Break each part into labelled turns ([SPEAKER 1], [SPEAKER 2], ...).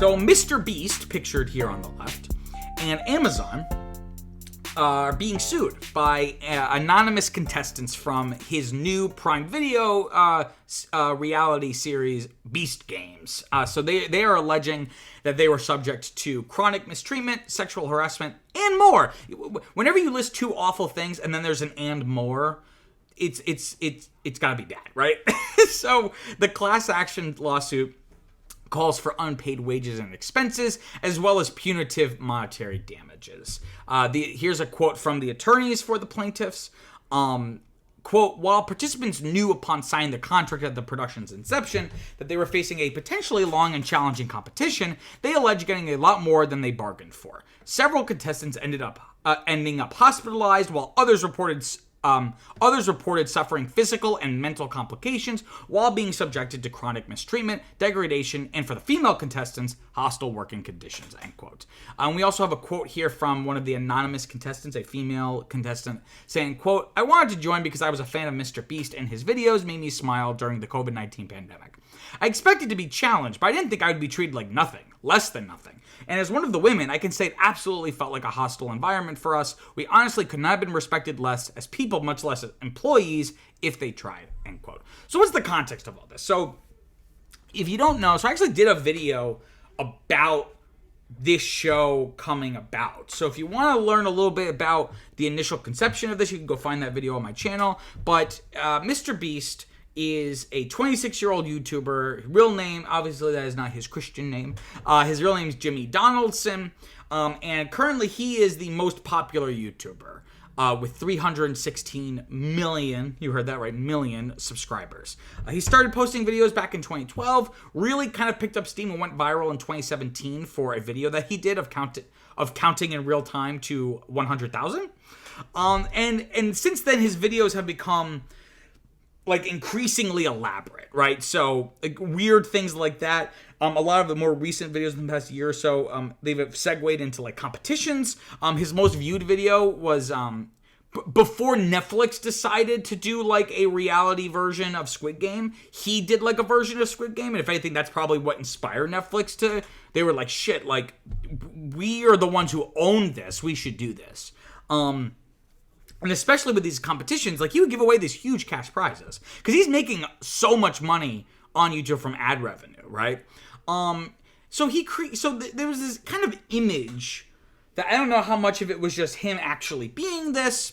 [SPEAKER 1] So MrBeast, pictured here on the left, and Amazon are being sued by anonymous contestants from his new Prime Video reality series, Beast Games. So they are alleging that they were subject to chronic mistreatment, sexual harassment, and more. Whenever you list two awful things and then there's an and more, it's got to be bad, right? So the class action lawsuit calls for unpaid wages and expenses, as well as punitive monetary damages. Here's a quote from the attorneys for the plaintiffs. Quote, while participants knew upon signing the contract at the production's inception that they were facing a potentially long and challenging competition, they allege getting a lot more than they bargained for. Several contestants ending up hospitalized, while others reported suffering physical and mental complications while being subjected to chronic mistreatment, degradation, and for the female contestants, hostile working conditions, end quote. We also have a quote here from one of the anonymous contestants, a female contestant, saying, quote, I wanted to join because I was a fan of MrBeast and his videos made me smile during the COVID-19 pandemic. I expected to be challenged, but I didn't think I would be treated like nothing, less than nothing. And as one of the women, I can say it absolutely felt like a hostile environment for us. We honestly could not have been respected less as people, much less as employees, if they tried, end quote. So what's the context of all this? So if you don't know, so I actually did a video about this show coming about. So if you want to learn a little bit about the initial conception of this, you can go find that video on my channel. But MrBeast is a 26-year-old YouTuber. Real name, obviously that is not his Christian name. His real name is Jimmy Donaldson. And currently he is the most popular YouTuber with 316 million, you heard that right, million subscribers. He started posting videos back in 2012, really kind of picked up steam and went viral in 2017 for a video that he did of counting in real time to 100,000. And since then his videos have become like increasingly elaborate, right? So like weird things like that. A lot of the more recent videos in the past year or so, they've segued into like competitions. His most viewed video was before Netflix decided to do like a reality version of Squid Game. He did like a version of Squid Game, and if anything, that's probably what inspired Netflix to. They were like, shit, like we are the ones who own this. We should do this. And especially with these competitions, like he would give away these huge cash prizes because he's making so much money on YouTube from ad revenue, right? So there was this kind of image that I don't know how much of it was just him actually being this,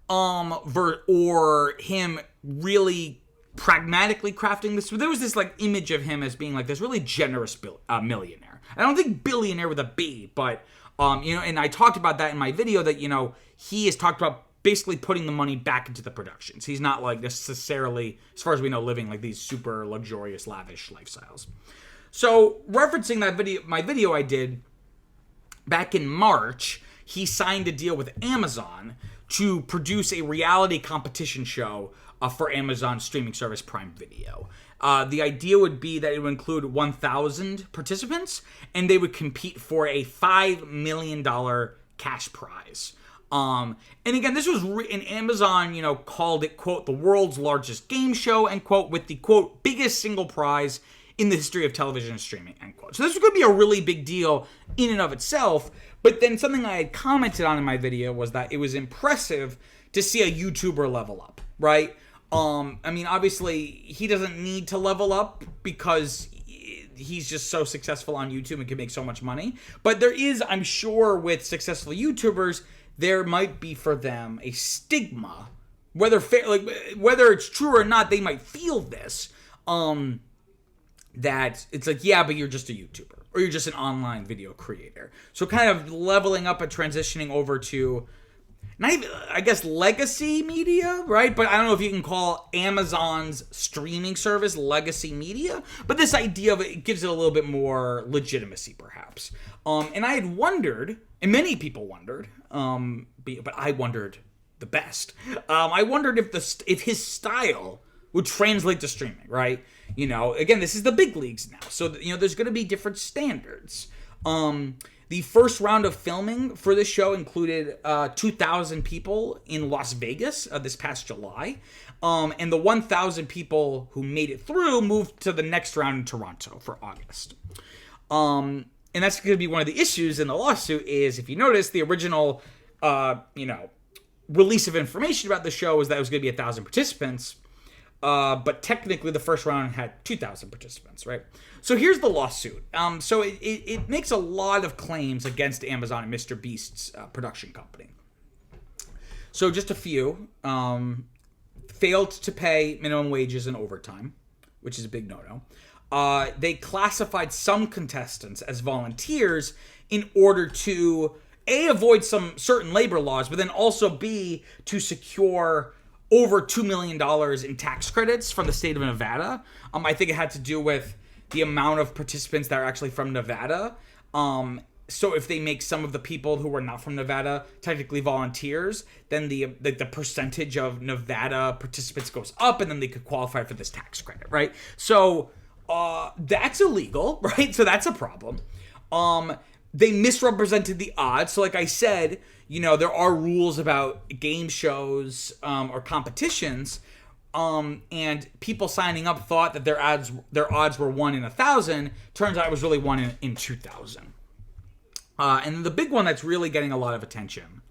[SPEAKER 1] or him really pragmatically crafting this. So there was this like image of him as being like this really generous millionaire. I don't think billionaire with a B, but and I talked about that in my video that, he has talked about basically putting the money back into the productions. He's not like necessarily, as far as we know, living like these super luxurious, lavish lifestyles. So referencing that video, my video I did back in March, he signed a deal with Amazon to produce a reality competition show for Amazon's streaming service Prime Video. The idea would be that it would include 1,000 participants, and they would compete for a $5 million cash prize. And again, this was and Amazon, called it, quote, the world's largest game show, end quote, with the, quote, biggest single prize in the history of television and streaming, end quote. So this was going to be a really big deal in and of itself. But then something I had commented on in my video was that it was impressive to see a YouTuber level up, right? Obviously, he doesn't need to level up because he's just so successful on YouTube and can make so much money. But there is, I'm sure, with successful YouTubers, there might be for them a stigma, whether it's true or not, they might feel this, that it's like, yeah, but you're just a YouTuber, or you're just an online video creator. So kind of leveling up and transitioning over to, not even, I guess, legacy media, right? But I don't know if you can call Amazon's streaming service legacy media, but this idea of it gives it a little bit more legitimacy, perhaps. And I had wondered, and many people wondered, but I wondered the best. I wondered if his style would translate to streaming, right? Again, this is the big leagues now, so there's going to be different standards. The first round of filming for this show included 2,000 people in Las Vegas this past July. And the 1,000 people who made it through moved to the next round in Toronto for August. And that's going to be one of the issues in the lawsuit is, if you notice, the original, release of information about the show was that it was going to be 1,000 participants. But technically the first round had 2,000 participants, right? So here's the lawsuit. So it makes a lot of claims against Amazon and MrBeast's production company. So just a few. Failed to pay minimum wages and overtime, which is a big no-no. They classified some contestants as volunteers in order to, A, avoid some certain labor laws, but then also, B, to secure over $2 million in tax credits from the state of Nevada. I think it had to do with the amount of participants that are actually from Nevada. So if they make some of the people who are not from Nevada technically volunteers, then the percentage of Nevada participants goes up, and then they could qualify for this tax credit, right? So that's illegal, right? So that's a problem. They misrepresented the odds. So like I said, there are rules about game shows or competitions, and people signing up thought that their odds were 1 in 1,000. Turns out it was really 1 in 2,000. And the big one that's really getting a lot of attention,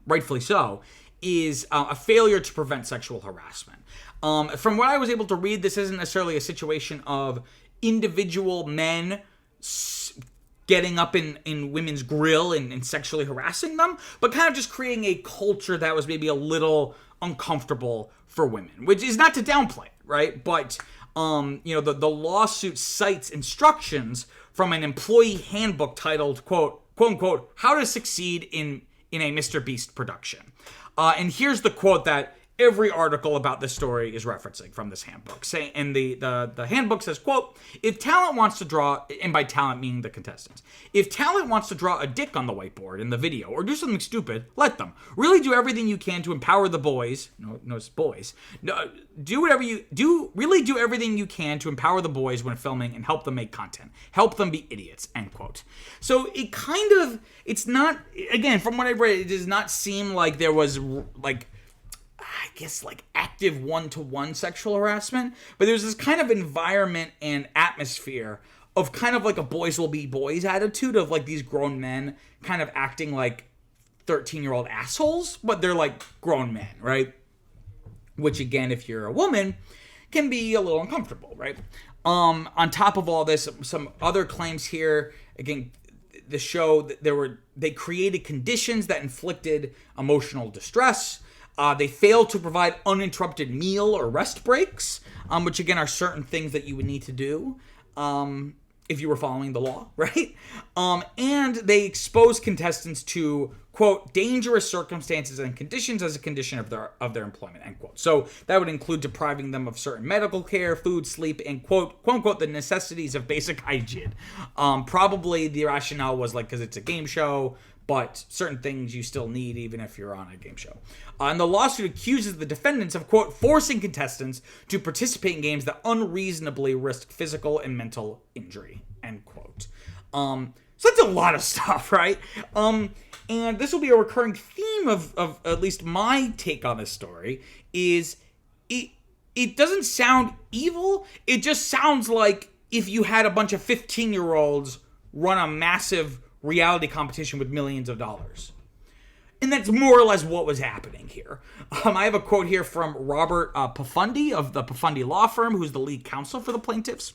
[SPEAKER 1] rightfully so, is a failure to prevent sexual harassment. From what I was able to read, this isn't necessarily a situation of individual men getting up in women's grill and sexually harassing them, but kind of just creating a culture that was maybe a little uncomfortable for women, which is not to downplay it, right? But, the lawsuit cites instructions from an employee handbook titled, quote unquote, How to Succeed in a MrBeast Production. And here's the quote that every article about this story is referencing from this handbook. And the handbook says, quote, if talent wants to draw, and by talent meaning the contestants, if talent wants to draw a dick on the whiteboard in the video or do something stupid, let them. Really do everything you can to empower the boys. No, it's boys. No, do everything you can to empower the boys when filming and help them make content. Help them be idiots, end quote. So it's not, again, from what I've read, it does not seem like there was active one-to-one sexual harassment, but there's this kind of environment and atmosphere of kind of like a boys will be boys attitude of like these grown men kind of acting like 13-year-old assholes, but they're like grown men, right? Which again, if you're a woman, can be a little uncomfortable, right? On top of all this, some other claims here, again, the show, they created conditions that inflicted emotional distress. They failed to provide uninterrupted meal or rest breaks, which again are certain things that you would need to do if you were following the law, right? And they exposed contestants to, quote, dangerous circumstances and conditions as a condition of their employment, end quote. So that would include depriving them of certain medical care, food, sleep, and, quote unquote, the necessities of basic hygiene. Probably the rationale was like, because it's a game show, but certain things you still need even if you're on a game show. And the lawsuit accuses the defendants of, quote, forcing contestants to participate in games that unreasonably risk physical and mental injury, end quote. So that's a lot of stuff, right? And this will be a recurring theme of at least my take on this story, is it doesn't sound evil. It just sounds like if you had a bunch of 15-year-olds run a massive reality competition with millions of dollars. And that's more or less what was happening here. I have a quote here from Robert Pafundi of the Pafundi Law Firm, who's the lead counsel for the plaintiffs,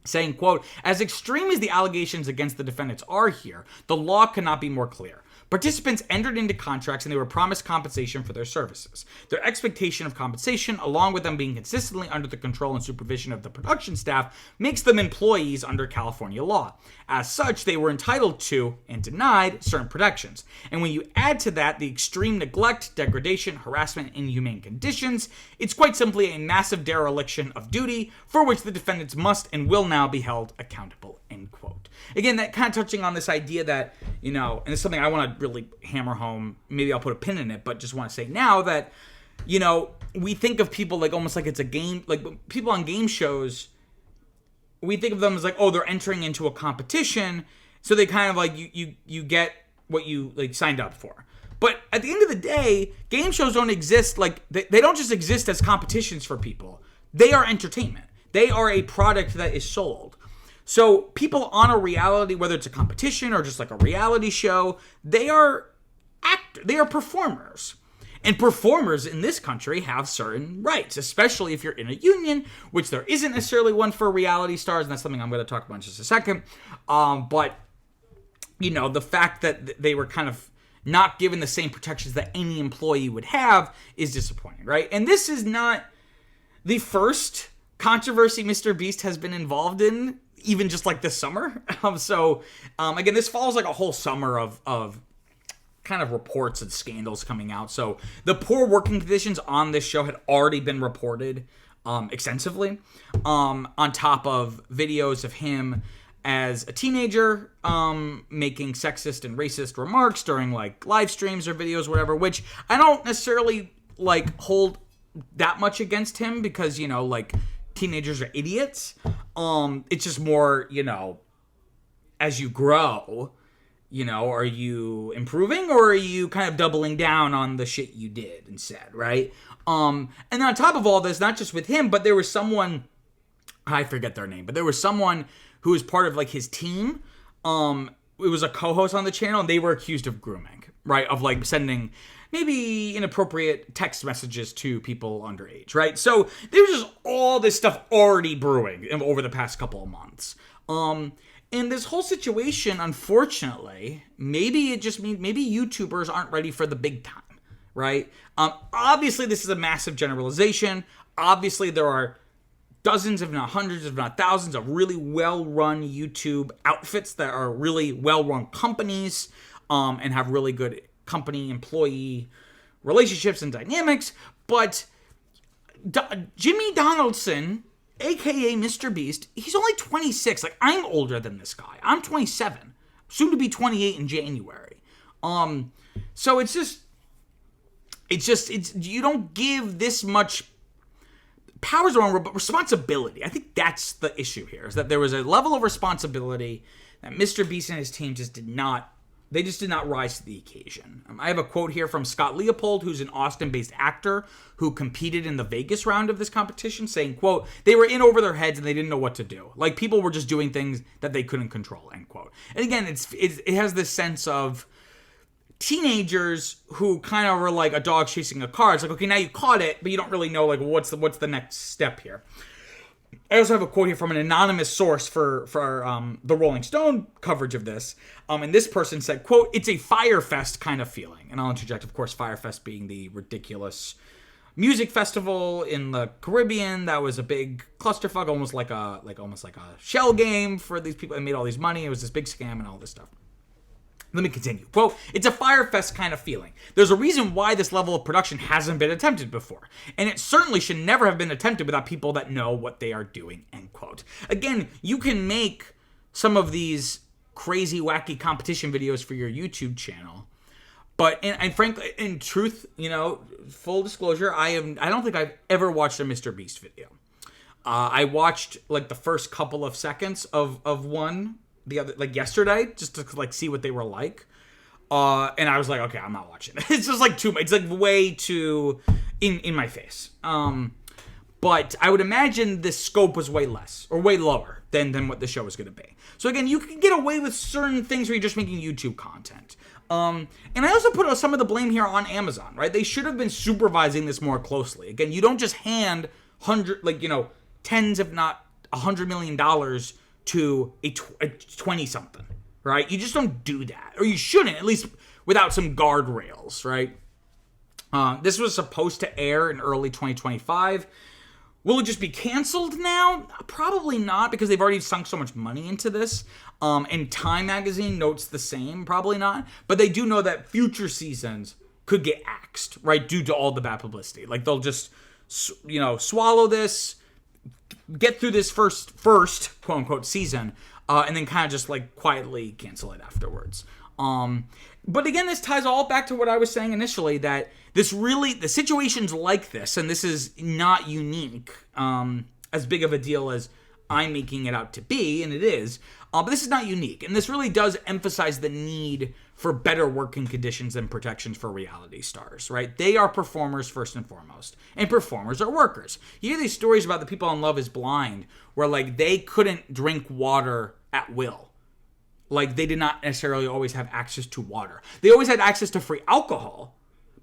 [SPEAKER 1] saying, quote, as extreme as the allegations against the defendants are here, the law cannot be more clear. Participants entered into contracts and they were promised compensation for their services. Their expectation of compensation, along with them being consistently under the control and supervision of the production staff, makes them employees under California law. As such, they were entitled to and denied certain protections. And when you add to that the extreme neglect, degradation, harassment, and inhumane conditions, it's quite simply a massive dereliction of duty for which the defendants must and will now be held accountable, end quote. Again, that kind of touching on this idea that, and it's something I want to really hammer home. Maybe I'll put a pin in it, but just want to say now that, we think of people like almost like it's a game, like people on game shows, we think of them as like, oh, they're entering into a competition, so they kind of like, you get what you like signed up for. But at the end of the day, game shows don't exist, like, they don't just exist as competitions for people. They are entertainment. They are a product that is sold. So people on a reality, whether it's a competition or just like a reality show, they are performers. And performers in this country have certain rights, especially if you're in a union, which there isn't necessarily one for reality stars, and that's something I'm going to talk about in just a second. But, you know, the fact that they were kind of not given the same protections that any employee would have is disappointing, right? And this is not the first controversy MrBeast has been involved in, even just like this summer. Again, this follows like a whole summer of kind of reports and scandals coming out. So the poor working conditions on this show had already been reported extensively, on top of videos of him as a teenager making sexist and racist remarks during like live streams or videos, whatever, which I don't necessarily like hold that much against him, because, you know, like, teenagers are idiots. It's just more, you know, as you grow, you know, are you improving, or are you kind of doubling down on the shit you did and said, right? And on top of all this, not just with him, but there was someone, I forget their name, but there was someone who was part of like his team. It was a co-host on the channel, and they were accused of grooming, right? Of like sending maybe inappropriate text messages to people underage, right? So there's just all this stuff already brewing over the past couple of months. And this whole situation, unfortunately, maybe it just means maybe YouTubers aren't ready for the big time, right? Obviously, this is a massive generalization. Obviously, there are dozens, if not hundreds, if not thousands, of really well-run YouTube outfits that are really well-run companies and have really good company-employee relationships and dynamics. But Jimmy Donaldson, a.k.a. MrBeast, he's only 26. Like, I'm older than this guy. I'm 27. Soon to be 28 in January. So it's you don't give this much powers around, but responsibility. I think that's the issue here, is that there was a level of responsibility that MrBeast and his team just did not rise to the occasion. I have a quote here from Scott Leopold, who's an Austin-based actor who competed in the Vegas round of this competition, saying, quote, "They were in over their heads and they didn't know what to do. Like, people were just doing things that they couldn't control," end quote. And again, it has this sense of teenagers who kind of were like a dog chasing a car. It's like, okay, now you caught it, but you don't really know, like, what's the next step here. I also have a quote here from an anonymous source for the Rolling Stone coverage of this. And this person said, quote, "It's a Fyre Fest kind of feeling." And I'll interject, of course, Fyre Fest being the ridiculous music festival in the Caribbean that was a big clusterfuck, almost like a shell game for these people that made all these money. It was this big scam and all this stuff. Let me continue. Quote, "It's a Fyre Fest kind of feeling. There's a reason why this level of production hasn't been attempted before. And it certainly should never have been attempted without people that know what they are doing," end quote. Again, you can make some of these crazy, wacky competition videos for your YouTube channel. But, and frankly, in truth, you know, full disclosure, I don't think I've ever watched a MrBeast video. I watched, like, the first couple of seconds of one the other, like, yesterday, just to like see what they were like, and I was like, okay, I'm not watching it. It's just like too much. It's like way too in my face. But I would imagine the scope was way less or way lower than what the show was going to be. So again, you can get away with certain things where you're just making YouTube content. And I also put some of the blame here on Amazon, right? They should have been supervising this more closely. Again, you don't just hand tens, if not $100 million to a 20-something, right? You just don't do that. Or you shouldn't, at least without some guardrails, right? This was supposed to air in early 2025. Will it just be canceled now? Probably not, because they've already sunk so much money into this. And Time Magazine notes the same. Probably not. But they do know that future seasons could get axed, right, due to all the bad publicity. Like, they'll just, swallow this, get through this first quote-unquote season, and then kind of just, like, quietly cancel it afterwards. But again, this ties all back to what I was saying initially, that the situations like this, and this is not unique, as big of a deal as I'm making it out to be, and it is. But this is not unique, and this really does emphasize the need for better working conditions and protections for reality stars, right? They are performers first and foremost, and performers are workers. You hear these stories about the people on Love is Blind where, like, they couldn't drink water at will. Like, they did not necessarily always have access to water. They always had access to free alcohol,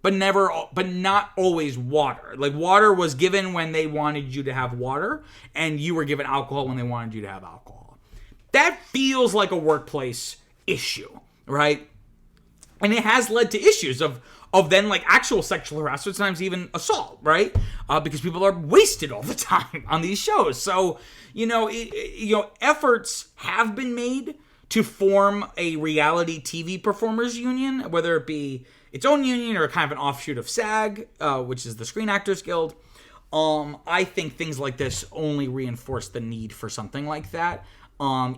[SPEAKER 1] but not always water. Like, water was given when they wanted you to have water, and you were given alcohol when they wanted you to have alcohol. That feels like a workplace issue, right? And it has led to issues of then, like, actual sexual harassment, sometimes even assault, right? Because people are wasted all the time on these shows. So, efforts have been made to form a reality TV performers union, whether it be its own union or kind of an offshoot of SAG, which is the Screen Actors Guild. I think things like this only reinforce the need for something like that.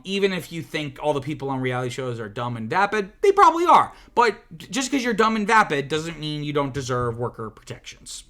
[SPEAKER 1] Even if you think all the people on reality shows are dumb and vapid, they probably are. But just because you're dumb and vapid doesn't mean you don't deserve worker protections.